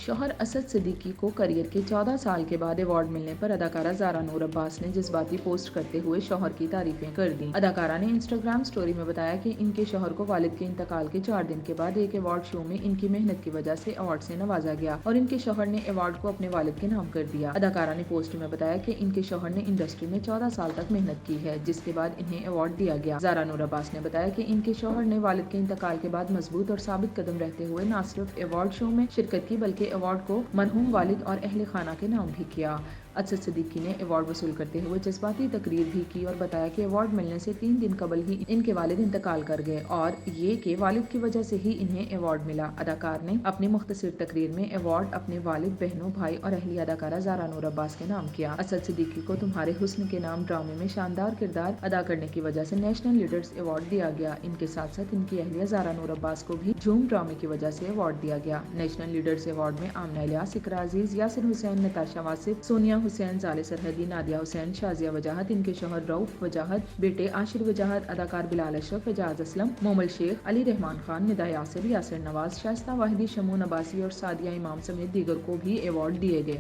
شوہر اسد صدیقی کو کیریئر کے 14 سال کے بعد ایوارڈ ملنے پر اداکارہ زارا نور عباس نے جذباتی پوسٹ کرتے ہوئے شوہر کی تعریفیں کر دیں۔ اداکارہ نے انسٹاگرام سٹوری میں بتایا کہ ان کے شوہر کو والد کے انتقال کے 4 دن کے بعد ایک ایوارڈ شو میں ان کی محنت کی وجہ سے ایوارڈ سے نوازا گیا اور ان کے شوہر نے ایوارڈ کو اپنے والد کے نام کر دیا۔ اداکارہ نے پوسٹ میں بتایا کہ ان کے شوہر نے انڈسٹری میں 14 سال تک محنت کی ہے، جس کے بعد انہیں ایوارڈ دیا گیا۔ زارا نور عباس نے بتایا کہ ان کے شوہر نے والد کے انتقال کے بعد مضبوط اور ثابت قدم رہتے ہوئے نہ صرف ایوارڈ شو میں شرکت کی بلکہ ایوارڈ کو مرحوم والد اور اہل خانہ کے نام بھی کیا۔ اسد صدیقی نے ایوارڈ وصول کرتے ہوئے جذباتی تقریر بھی کی اور بتایا کہ ایوارڈ ملنے سے 3 دن قبل ہی ان کے والد انتقال کر گئے اور یہ کہ والد کی وجہ سے ہی انہیں ایوارڈ ملا۔ اداکار نے اپنی مختصر تقریر میں ایوارڈ اپنے والد، بہنوں، بھائی اور اہلیہ اداکارہ زارا نور عباس کے نام کیا۔ اسد صدیقی کو تمہارے حسن کے نام ڈرامے میں شاندار کردار ادا کرنے کی وجہ سے نیشنل لیڈرز ایوارڈ دیا گیا۔ ان کے ساتھ ساتھ ان کی اہلیہ زارا نور عباس کو بھی جھوم ڈرامے کی وجہ سے ایوارڈ دیا گیا۔ نیشنل لیڈرز ایوارڈ میں آمنہ الیاس، اقرا عزیز، یاسر حسین، نتاشا واصف، سونیا حسین، زال سرحدی، نادیہ حسین، شازیہ وجاہت، ان کے شوہر رؤف وجاہت، بیٹے عاشر وجاہت، اداکار بلال اشرف، اعجاز اسلم، مومل شیخ، علی رحمان خان، ندا یاسر، یاسر نواز، شائستہ واحدی، شمون عباسی اور سعدیہ امام سمیت دیگر کو بھی ایوارڈ دیے گئے۔